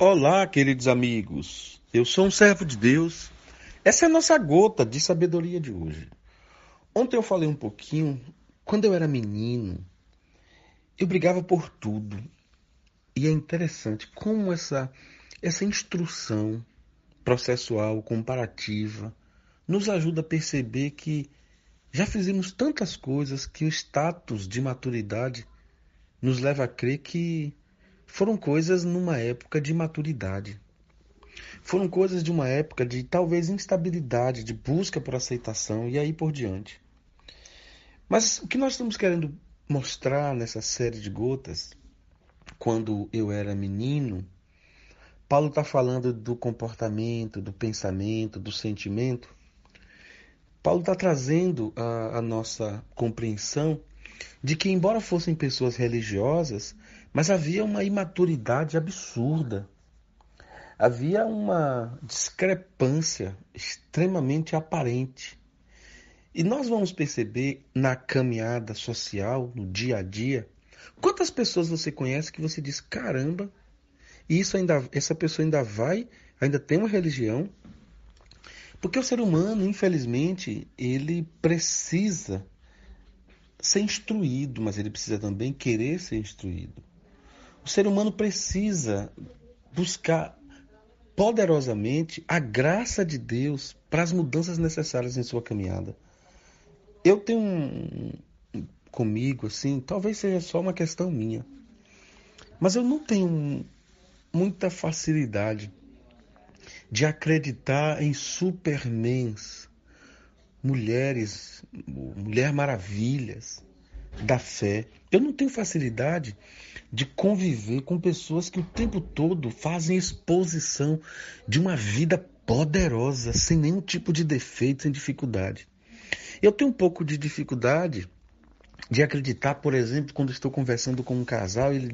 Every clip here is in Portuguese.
Olá, queridos amigos. Eu sou um servo de Deus. Essa é a nossa gota de sabedoria de hoje. Ontem eu falei um pouquinho. Quando eu era menino, eu brigava por tudo. E é interessante como essa instrução processual, comparativa, nos ajuda a perceber que já fizemos tantas coisas que o status de maturidade nos leva a crer que foram coisas numa época de maturidade. Foram coisas de uma época de talvez instabilidade, de busca por aceitação e aí por diante. Mas o que nós estamos querendo mostrar nessa série de gotas, quando eu era menino, Paulo está falando do comportamento, do pensamento, do sentimento. Paulo está trazendo a nossa compreensão de que, embora fossem pessoas religiosas, mas havia uma imaturidade absurda. Havia uma discrepância extremamente aparente. E nós vamos perceber na caminhada social, no dia a dia, quantas pessoas você conhece que você diz, caramba, essa pessoa ainda tem uma religião. Porque o ser humano, infelizmente, ele precisa ser instruído, mas ele precisa também querer ser instruído. O ser humano precisa buscar poderosamente a graça de Deus para as mudanças necessárias em sua caminhada. Eu tenho comigo, assim, talvez seja só uma questão minha, mas eu não tenho muita facilidade de acreditar em supermans, mulher maravilhas da fé. Eu não tenho facilidade de conviver com pessoas que o tempo todo fazem exposição de uma vida poderosa, sem nenhum tipo de defeito, sem dificuldade. Eu tenho um pouco de dificuldade de acreditar, por exemplo, quando estou conversando com um casal, eles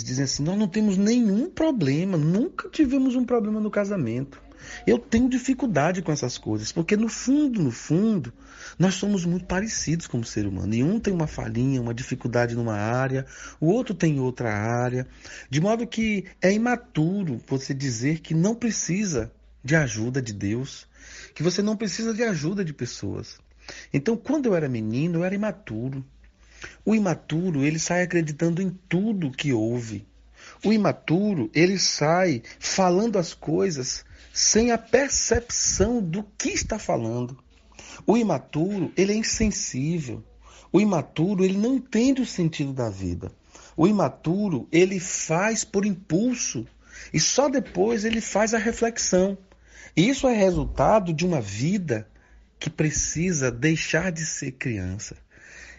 dizem assim, nós não temos nenhum problema, nunca tivemos um problema no casamento. Eu tenho dificuldade com essas coisas, porque no fundo, nós somos muito parecidos como ser humano. E um tem uma falhinha, uma dificuldade numa área, o outro tem outra área. De modo que é imaturo você dizer que não precisa de ajuda de Deus, que você não precisa de ajuda de pessoas. Então, quando eu era menino, eu era imaturo. O imaturo, ele sai acreditando em tudo que ouve. O imaturo, ele sai falando as coisas sem a percepção do que está falando. O imaturo, ele é insensível. O imaturo, ele não entende o sentido da vida. O imaturo, ele faz por impulso e só depois ele faz a reflexão. E isso é resultado de uma vida que precisa deixar de ser criança.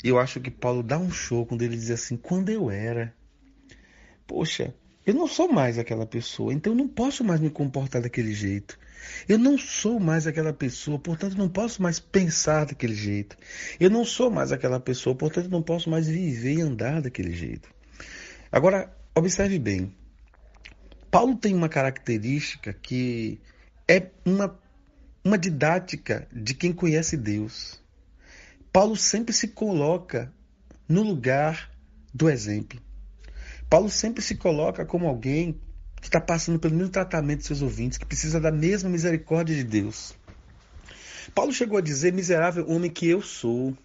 E eu acho que Paulo dá um show quando ele diz assim, quando eu era, poxa, eu não sou mais aquela pessoa, então eu não posso mais me comportar daquele jeito. Eu não sou mais aquela pessoa, portanto não posso mais pensar daquele jeito. Eu não sou mais aquela pessoa, portanto não posso mais viver e andar daquele jeito. Agora, observe bem. Paulo tem uma característica que é uma didática de quem conhece Deus. Paulo sempre se coloca no lugar do exemplo. Paulo sempre se coloca como alguém que está passando pelo mesmo tratamento de seus ouvintes, que precisa da mesma misericórdia de Deus. Paulo chegou a dizer, miserável homem que eu sou.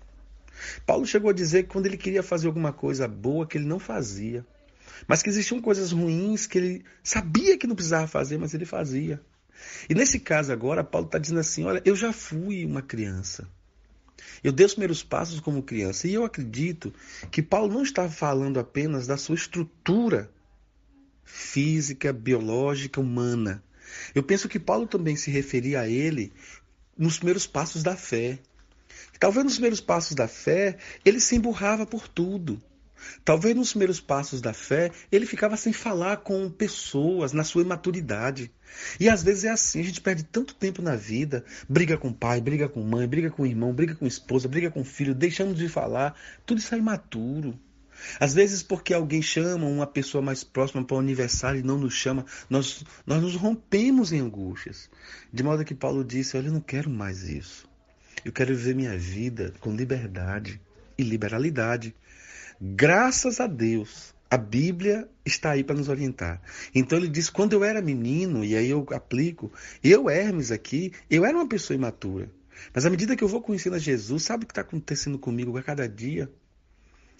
Paulo chegou a dizer que quando ele queria fazer alguma coisa boa, que ele não fazia. Mas que existiam coisas ruins que ele sabia que não precisava fazer, mas ele fazia. E nesse caso agora, Paulo está dizendo assim, olha, eu já fui uma criança. Eu dei os primeiros passos como criança. E eu acredito que Paulo não está falando apenas da sua estrutura física, biológica, humana. Eu penso que Paulo também se referia a ele nos primeiros passos da fé. Talvez nos primeiros passos da fé, ele se emburrava por tudo. Talvez nos primeiros passos da fé, ele ficava sem falar com pessoas na sua imaturidade. E às vezes é assim, a gente perde tanto tempo na vida, briga com pai, briga com mãe, briga com irmão, briga com esposa, briga com filho, deixamos de falar, tudo isso é imaturo. Às vezes porque alguém chama uma pessoa mais próxima para o aniversário e não nos chama, nós nos rompemos em angústias. De modo que Paulo disse, olha, eu não quero mais isso. Eu quero viver minha vida com liberdade e liberalidade. Graças a Deus, A Bíblia está aí para nos orientar. Então ele diz, quando eu era menino, e aí eu aplico, eu, Hermes aqui, eu era uma pessoa imatura. Mas à medida que eu vou conhecendo a Jesus, sabe o que está acontecendo comigo a cada dia?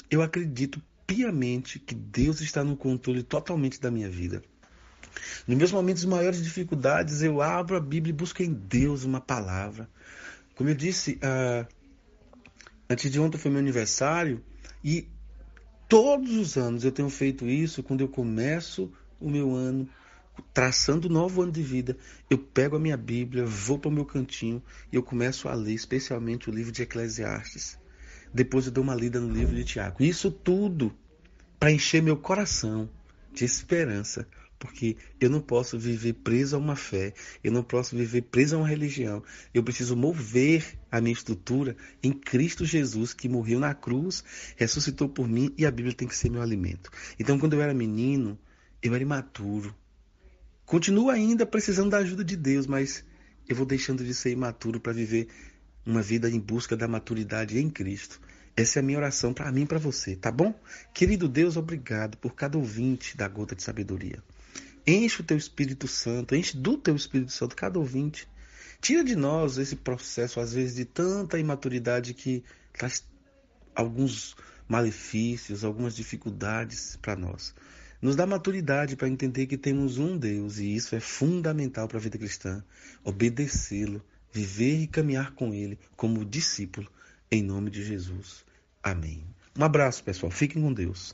Eu acredito piamente que Deus está no controle totalmente da minha vida. Nos meus momentos de maiores dificuldades, eu abro a Bíblia e busco em Deus uma palavra. Como eu disse, antes de ontem foi meu aniversário e todos os anos eu tenho feito isso quando eu começo o meu ano, traçando um novo ano de vida. Eu pego a minha Bíblia, vou para o meu cantinho e eu começo a ler, especialmente o livro de Eclesiastes. Depois eu dou uma lida no livro de Tiago. Isso tudo para encher meu coração de esperança, porque eu não posso viver preso a uma fé, eu não posso viver preso a uma religião. Eu preciso mover a minha estrutura em Cristo Jesus, que morreu na cruz, ressuscitou por mim e a Bíblia tem que ser meu alimento. Então, quando eu era menino, eu era imaturo. Continuo ainda precisando da ajuda de Deus, mas eu vou deixando de ser imaturo para viver uma vida em busca da maturidade em Cristo. Essa é a minha oração para mim e para você, tá bom? Querido Deus, obrigado por cada ouvinte da Gota de Sabedoria. Enche o teu Espírito Santo, enche do teu Espírito Santo cada ouvinte. Tira de nós esse processo, às vezes, de tanta imaturidade que traz alguns malefícios, algumas dificuldades para nós. Nos dá maturidade para entender que temos um Deus e isso é fundamental para a vida cristã. Obedecê-lo, viver e caminhar com Ele como discípulo, em nome de Jesus. Amém. Um abraço, pessoal. Fiquem com Deus.